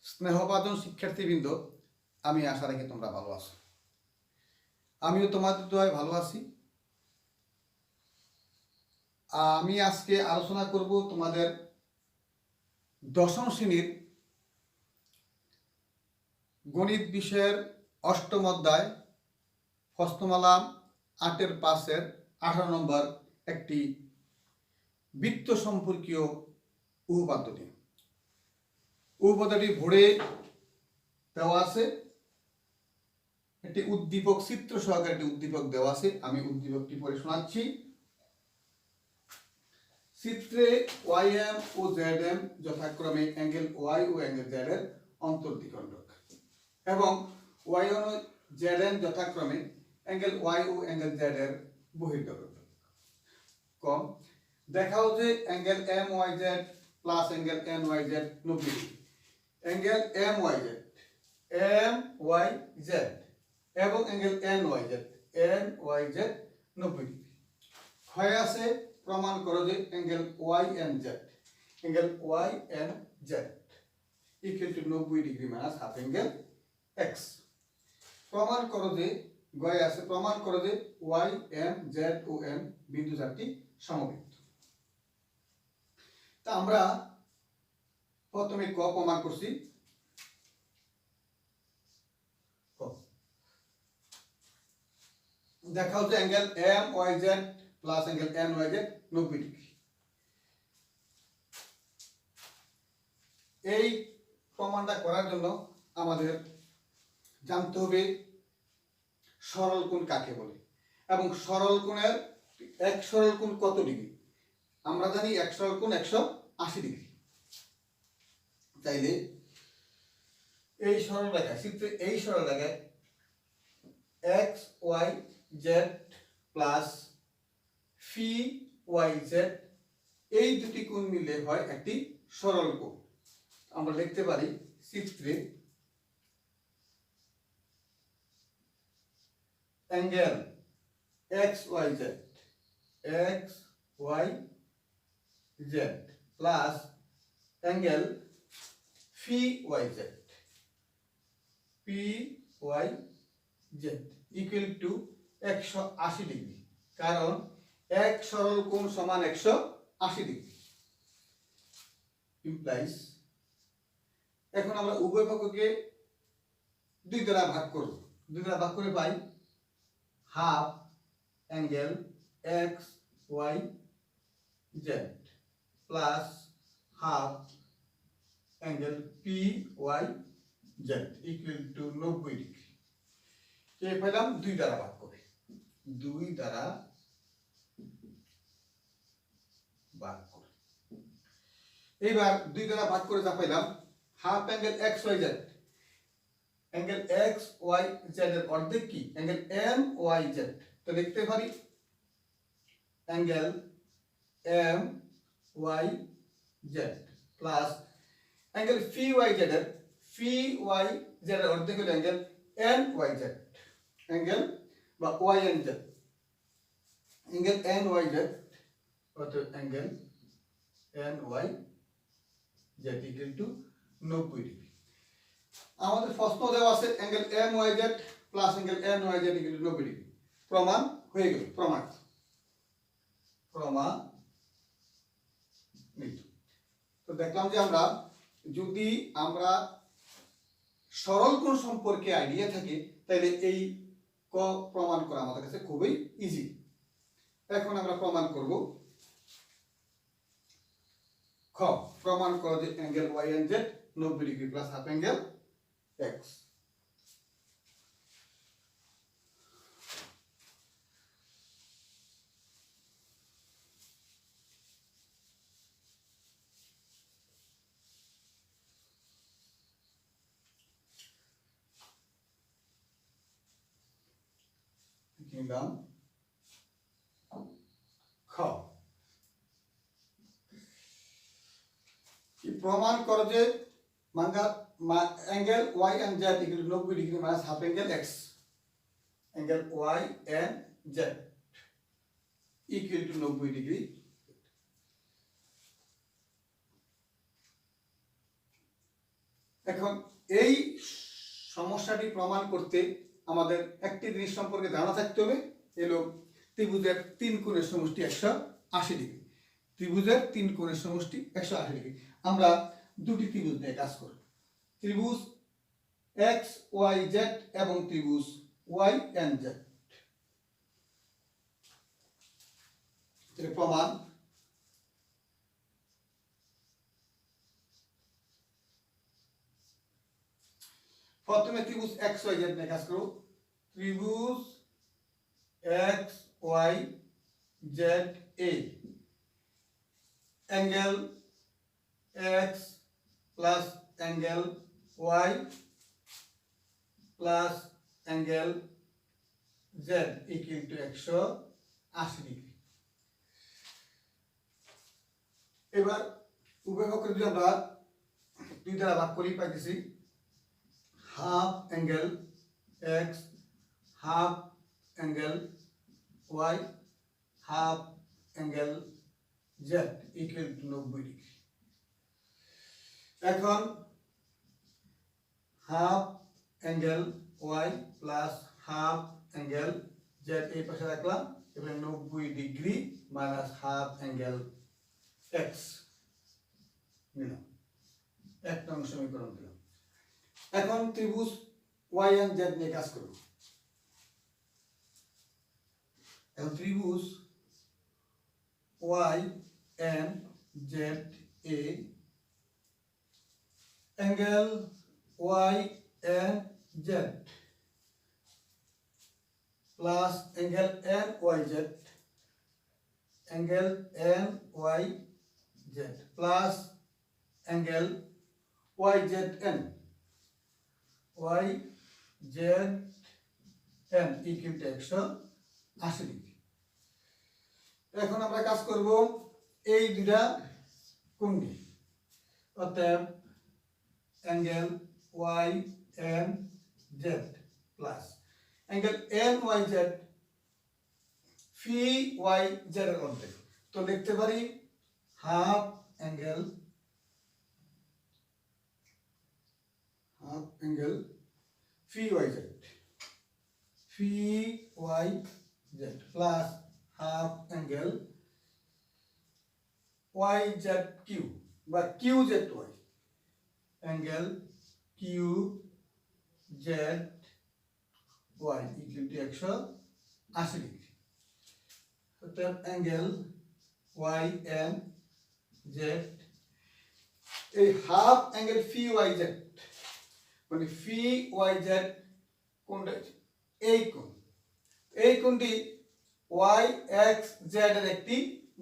স্নেহভাজন শিক্ষার্থীবৃন্দ, আমি আশা রাখি তোমরা ভালো আছো। আমিও তোমাদের দোয়ায় ভালো আছি। আমি আজকে আলোচনা করব তোমাদের দশম শ্রেণীর গণিত বিষয়ের অষ্টম অধ্যায় প্রশ্নমালা ৮-এর ৫-এর ১৮ নম্বর একটি বৃত্ত সম্পর্কীয় উপপাদ্যটি। উপপাদ্যটি বোর্ডে দেওয়া আছে, একটি উদ্দীপক চিত্র সহকারে একটি উদ্দীপক দেওয়া আছে। আমি উদ্দীপকটি পড়ে শোনাচ্ছি। চিত্রে ওয়াইএম ও জেডএম যথাক্রমে অ্যাঙ্গেল ওয়াই ও অ্যাঙ্গেল জেড এর অন্তর্দ্বিখণ্ডক এবং ওয়াইএন ও জেডএন যথাক্রমে অ্যাঙ্গেল ওয়াই ও অ্যাঙ্গেল জেড এর বহির্দ্বিখণ্ডক। কম দেখাও যে angle M Y Z plus angle N Y Z 90 degree. Angle M Y Z এবং angle N Y Z 90 degree. ক্ষয় আছে প্রমাণ করো যে angle Y N Z equal to 90 degree minus half angle X. প্রমাণ করো যে গয় আছে প্রমাণ করো যে ওয়াই এম জেড ও এম বিন্দু চারটি সমবৃত্ত। তা আমরা প্রথমে ক প্রমাণ করছি। দেখাও যে angle M Y Z plus angle N Y Z 90 degree. এই প্রমাণটা করার জন্য আমাদের জানতে হবে সরল কোণ কাকে বলে এবং সরল কোণের এক সরল কোণ কত ডিগ্রি। আমরা জানি এক সরল কোণ 180 ডিগ্রি। তাইলে এই সরল রেখায় চিত্রে এই সরল রেখায় এক্স ওয়াই জেড প্লাস ফি ওয়াই জেড এই দুটি কোণ মিলে হয় একটি সরল কোণ। আমরা লিখতে পারি চিত্রে angle X Y Z plus angle fee Y Z equal to 180 degree, কারণ এক সরল কোণ সমান 180 ডিগ্রি ইমপ্লাইজ। এখন আমরা উভয় পক্ষকে 2 দ্বারা ভাগ করব। 2 দ্বারা ভাগ করে পাই half angle X Y Z plus half angle P Y Z equal to 90 degree. কে পেলাম 2 দ্বারা ভাগ করে। 2 দ্বারা ভাগ করে এবার 2 দ্বারা ভাগ করে যা পেলাম half angle X Y Z. Angle X Y Z এর অর্ধেক কি অ্যাঙ্গেল এম ওয়াই জেড। তো লিখতে পারি angle M Y Z plus angle ফি ওয়াই জেড এর অর্ধেক হলো angle N Y Z angle বা Y N Z angle N Y Z অর্থাৎ angle N Y Z equal to 90 degree. আমাদের প্রশ্ন দেওয়া আছে angle M Y Z plus angle N Y Z equal to 90 degree. প্রমাণ হয়ে গেল। প্রমাণিত। তো দেখলাম যে আমরা যদি সরল কোণ সম্পর্কে আইডিয়া থাকে তাহলে এই ক প্রমাণ করা আমাদের কাছে খুবই ইজি। এখন আমরা প্রমাণ করব খ। প্রমাণ করো যে angle Y N Z 90 degree plus half angle X. নিলাম খ। প্রমাণ করো যে angle Y N Z equal to 90 degree minus half angle X. Angle Y N Z equal to 90 degree. এখন এই সমস্যাটি প্রমাণ করতে আমাদের একটি জিনিস সম্পর্কে জানা থাকতে হবে, এলো ত্রিভুজের 3 কোণের সমষ্টি 180 ডিগ্রি। ত্রিভুজের 3 কোণের সমষ্টি 180 ডিগ্রি। আমরা দুটি ত্রিভুজ নিয়ে কাজ করব, ত্রিভুজ এক্স ওয়াই জেড এবং ত্রিভুজ ওয়াই এন জেড। এর প্রমাণ প্রথমে ত্রিভুজ এক্স ওয়াই জেড নিয়ে কাজ করব। ত্রিভুজ এক্স ওয়াই জেড এ, angle X plus angle Y plus angle Z equal to 180 degree. এবার উভয় পক্ষকে যদি আমরা 2 দ্বারা ভাগ করি, পাইতেছি half angle X half angle Y half angle Z equal to 90 degree. এখন half angle Y plus half angle Z এই পাশে রাখলাম, এবার 90 degree minus half angle X নিলাম, 1 নং সমীকরণ দিলাম। এখন ত্রিভুজ ওয়াই এন্ড জেড নিয়ে কাজ করব। এখন ত্রিভুজ ওয়াই এন্ড জেড এ, angle Y and Z plus angle N Y Z, angle N Y Z plus angle Y Z N, Y Z N equal to 180 degree. এখন আমরা কাজ করব এই দুটা কোণ নিয়ে, অতএব angle Y N Z plus angle N Y Z ফি Y Z এর অর্ধেক, তো লিখতে পারি হাফ অ্যাঙ্গেল ফি Y Z plus half angle Y Z Q বা Q Z Y, angle Q Z Y equal to 180 degree. অর্থাৎ angle Y N Z, এই half angle ফি Y Z মানে ফি Y Z কোনটা, এই কোণ, এই কোণটি ওয়াই এক্স জেড এর একটি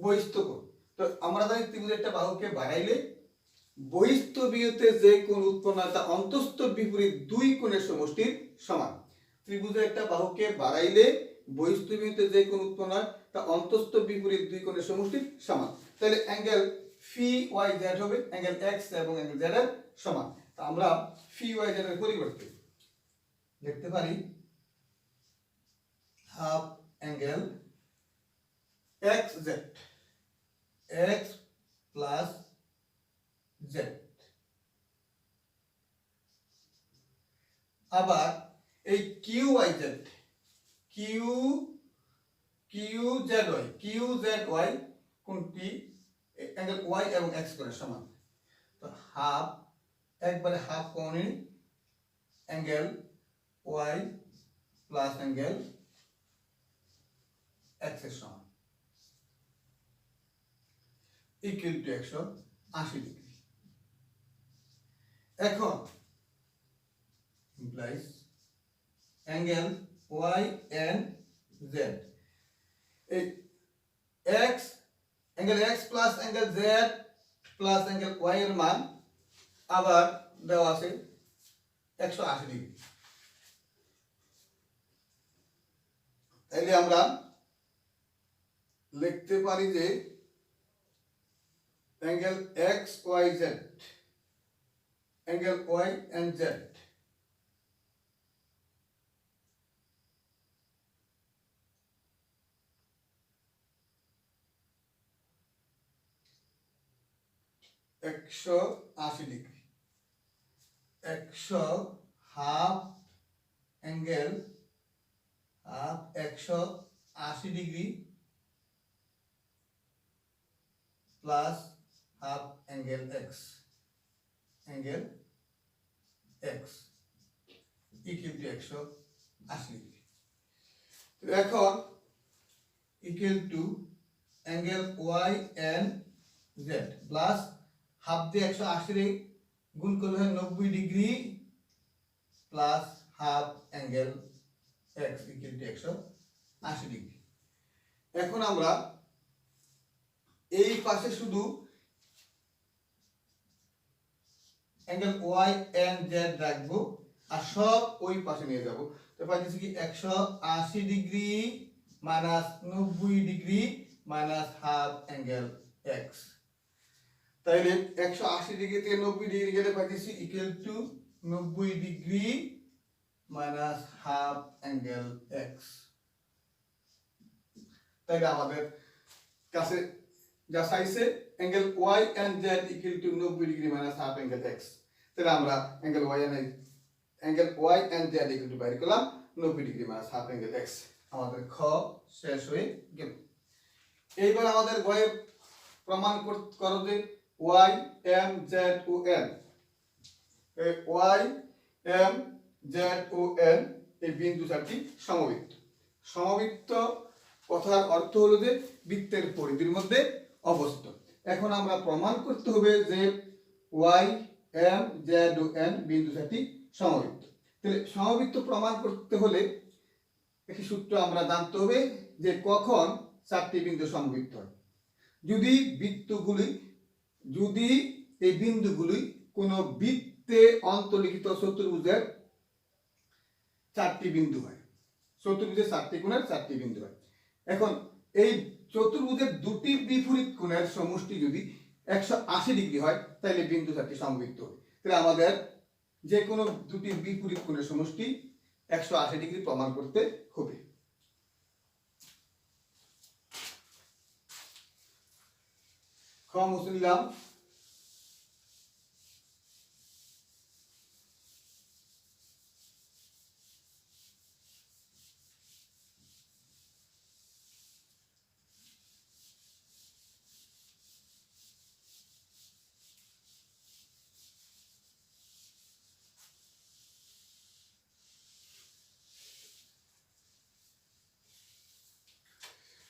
বহিস্থ কোণ। তো আমরা জানি ত্রিভুজের একটা বাহুকে বাড়াইলে বহিস্থ বিয়োতে যে কোণ উৎপন্ন হয় তা অন্তস্থ বিপরীত 2 কোণের সমষ্টির সমান। ত্রিভুজের একটা বাহুকে বাড়াইলে বহিস্থ বিয়োতে যে কোণ উৎপন্ন হয় তা অন্তস্থ বিপরীত 2 কোণের সমষ্টির সমান। তাহলে অ্যাঙ্গেল ফি ওয়াই জেড হবে অ্যাঙ্গেল এক্স এবং অ্যাঙ্গেল জেড এর সমান। তা আমরা ফি ওয়াই জেড এর পরিবর্তে লিখতে পারি half angle X Z, X plus Z, আবার এই Q Y Z Q Z Y কোনটি অ্যাঙ্গেল ওয়াই এবং এক্স কোণের সমান। তো হাফ একবারে হাফ কোণে angle Y plus angle X এর সমান ইকুয়াল টু 180 ডিগ্রি। এখন implies angle Y N Z, এই X angle X plus angle Z plus angle Y এর মান আবার দেওয়া আছে 180 ডিগ্রি। তাইলে আমরা লিখতে পারি যে angle X Y Z, angle Y and Z একশো 80 degree. 100 half angle 180 degree plus half angle X equal to 180 degree. তো এখন equal to angle Y and Z plus half দিয়ে 180 গুণ করলে হয় 90 degree plus half angle X equal to 180 degree. এখন আমরা এই পাশে শুধু অ্যাঙ্গেল ওয়াই এন্ড জেড রাখবো আর সব ওই পাশে নিয়ে যাব। তো পাইতেছি কি 180 degree minus 90 degree minus half angle X. তাইলে 180 ডিগ্রি থেকে 90 ডিগ্রি গেলে পাইতেছি equal to 90 degree minus half angle X. তাইলে আমাদের কাছে যা চাইছে angle Y and Z equal to 90 degree minus half angle X. তাহলে আমরা angle Y and Z equal to বাইর করলাম 90 degree minus half angle X. আমাদের খ শেষ হয়ে গেল। এইবার আমাদের গয়ে প্রমাণ করো যে ওয়াই এম জেড ও এন ওয়াই এম জেড ও এন এই বিন্দু চারটি সমবৃত্ত। সমবৃত্ত কথার অর্থ হলো যে বৃত্তের পরিধির মধ্যে অবস্থিত। এখন আমরা প্রমাণ করতে হবে যে ওয়াই এম জেড ও এন বিন্দু চারটি সমবৃত্ত। তাহলে সমবৃত্ত প্রমাণ করতে হলে একটি সূত্র আমরা জানতে হবে যে কখন চারটি বিন্দু সমবৃত্ত হয়। যদি এই বিন্দুগুলি কোনো বৃত্তে অন্তর্লিখিত চতুর্ভুজের চারটি বিন্দু হয়, চতুর্ভুজের চারটি কোণের চারটি বিন্দু হয়। এখন এই চতুর্ভুজের দুটি বিপরীত কোণের সমষ্টি যদি 180 ডিগ্রি হয় তাহলে বিন্দু চারটি সমবৃত্ত হবে। তাহলে আমাদের যে কোনো দুটি বিপরীত কোণের সমষ্টি 180 ডিগ্রি প্রমাণ করতে হবে। খ মুছে নিলাম।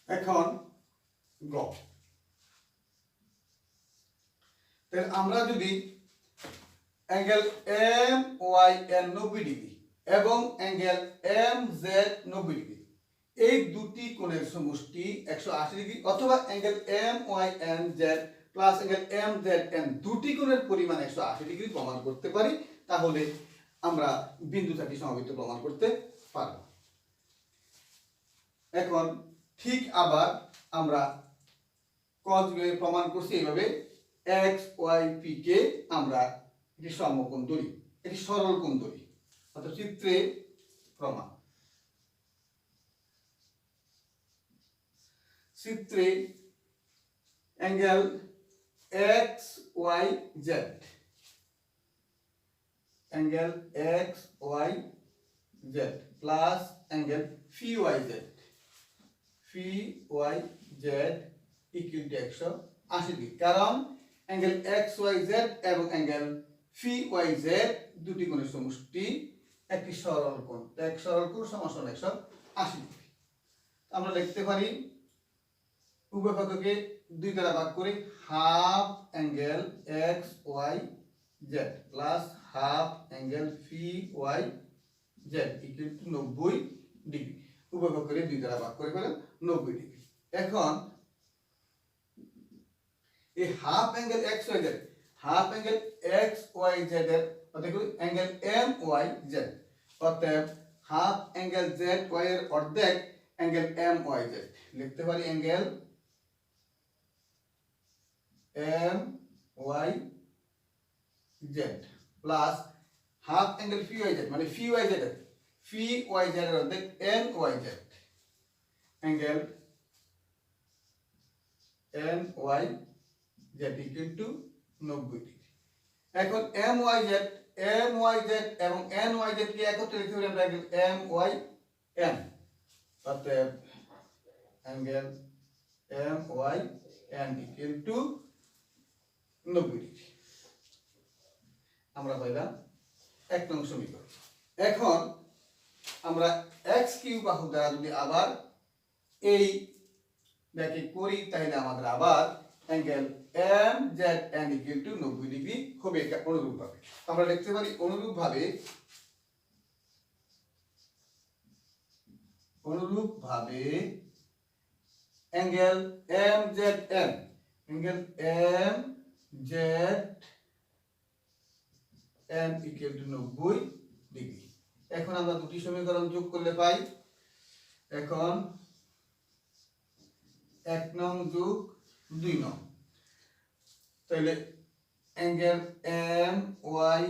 এখন গ, তাহলে আমরা যদি angle M Y N 90 degree এবং অ্যাঙ্গেল এম জেড 90 ডিগ্রি এই দুটি কোণের সমষ্টি 180 ডিগ্রি অথবা angle M Y N Z plus angle M Z N দুটি কোণের পরিমাণ 180 ডিগ্রি প্রমাণ করতে পারি, তাহলে আমরা বিন্দু চারটি সমবৃত্ত প্রমাণ করতে পারব। এখন ঠিক আবার আমরা কজগুলো প্রমাণ করছি এইভাবে এক্স ওয়াই পি কে আমরা একটি সমকোণ ধরি, একটি সরল কোণ ধরি, অর্থাৎ চিত্রে প্রমাণ। চিত্রে angle X Y Z, angle X Y Z plus angle fee Y Z, fee Y Z equal to 180 degree. কারণ অ্যাঙ্গেল এক্স ওয়াই জেড এবং অ্যাঙ্গেল ফি ওয়াই জেড দুটি কোণের সমষ্টি একটি সরল কোণ। এক সরল কোণ সমান 180 ডিগ্রি। আমরা লিখতে পারি উভয় পক্ষকে 2 দ্বারা ভাগ করে half angle X Y Z plus half angle fee Y Z equal to 90 degree. উভয় পক্ষকে 2 দ্বারা ভাগ করে ফেলেন 90 ডিগ্রি। এখন এই half angle X Y Z, half angle X Y Z এর অর্ধেক অ্যাঙ্গেল এম ওয়াই জেড, অতএব হাফ অ্যাঙ্গেল জেড ওয়াই এর অর্ধেক অ্যাঙ্গেল এম ওয়াই জেড। লিখতে পারি angle M Y Z plus half angle ফি ওয়াই জেড মানে ফি Y Z এর অর্ধেক N Y Z, angle N Y Z equal to 90 degree. এখন M Y Z M Y Z এবং N Y Z কে একত্রে লিখতে পারি আমরা এম ওয়াই এন, অতএব angle M Y N equal to 90 degree. আমরা পাইলাম 1 নং সমীকরণ। এখন আমরা এক্স কিউ বাহু দ্বারা যদি আবার এই ব্যাকে করি তাহলে আমাদের আবার angle M Z N equal to 90 degree হবে অনুরূপভাবে। আমরা লিখতে পারি অনুরূপভাবে angle M Z N equal to 90 degree. এখন আমরা দুটি সমীকরণ যোগ করলে পাই, এখন 1 নং যোগ 2 নং, তাহলে angle M Y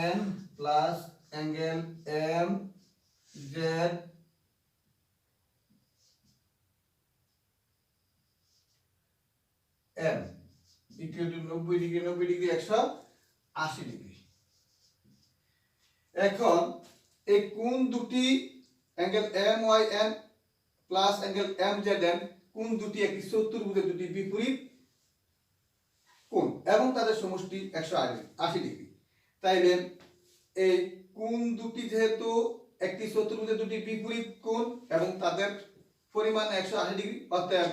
N plus angle M Z M equal to 90 degree 180 degree. এখন এই কোণ দুটি angle M Y N plus angle M Z N কোণ দুটি একটি চতুর্ভুজের দুটি বিপরীত কোণ এবং তাদের সমষ্টি 180 ডিগ্রি। তাইলে এই কোণ দুটি যেহেতু একটি চতুর্ভুজের দুটি বিপরীত কোণ এবং তাদের পরিমাণ 180 ডিগ্রি, অতএব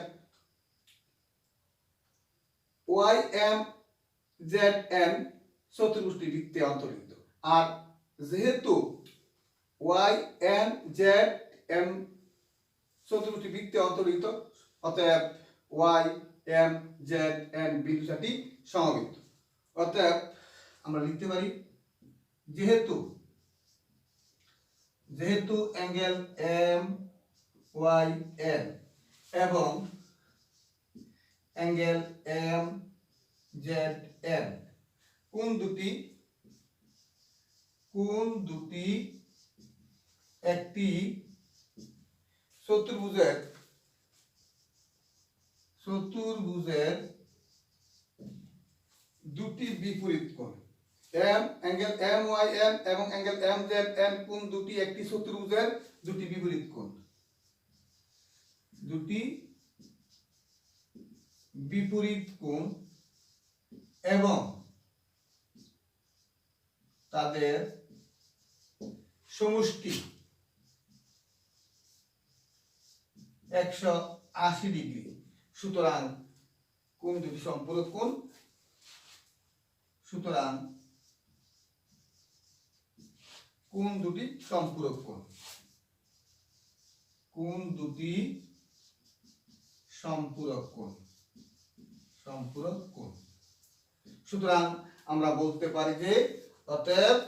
ওয়াই এম জেড এন চতুর্ভুজটি বৃত্তে অন্তর্ভুক্ত। আর যেহেতু ওয়াই এন জেড এম চতুর্ভুজটি বৃত্তে অন্তর্ভুক্ত, অতএব ওয়াই এম জেড এন বিন্দুটি সমবৃত্ত। অতএব আমরা লিখতে পারি যেহেতু অ্যাঙ্গেল এম ওয়াই এন এবং অ্যাঙ্গেল এম জেড এন কোণ দুটি একটি চতুর্ভুজের দুটি বিপরীত কোণ। অ্যাঙ্গেল এম ওয়াই এন এবং অ্যাঙ্গেল এম জেড এন কোণ দুটি একটি চতুর্ভুজের দুটি বিপরীত কোণ, এবং তাদের সমষ্টি 180 ডিগ্রি। সুতরাং কোণ দুটি সম্পূরক কোণ। কোণ দুটি সম্পূরক কোণ। সুতরাং আমরা বলতে পারি যে অতএব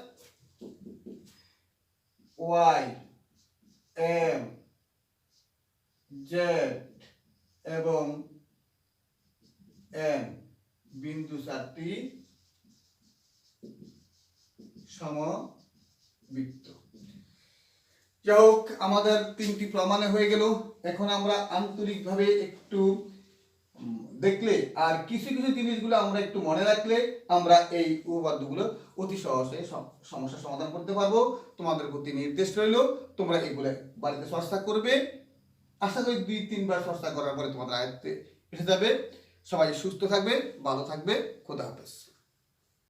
ওয়াই এম জেড এবং এন বিন্দু চারটি সমবৃত্ত। যাই হোক, আমাদের 3টি প্রমাণে হয়ে গেল। এখন আমরা আন্তরিকভাবে একটু দেখলে আর কিছু জিনিসগুলো আমরা একটু মনে রাখলে আমরা এই উপপাদ্যগুলো অতি সহজে সমস্যার সমাধান করতে পারবো। তোমাদের প্রতি নির্দেশ রইল, তোমরা এগুলো বাড়িতে চর্চা করবে। আশা করি 2-3 বার চর্চা করার পরে তোমাদের আয়ত্তে এসে যাবে। সবাই সুস্থ থাকবে, ভালো থাকবে। খোদা হাফেজ।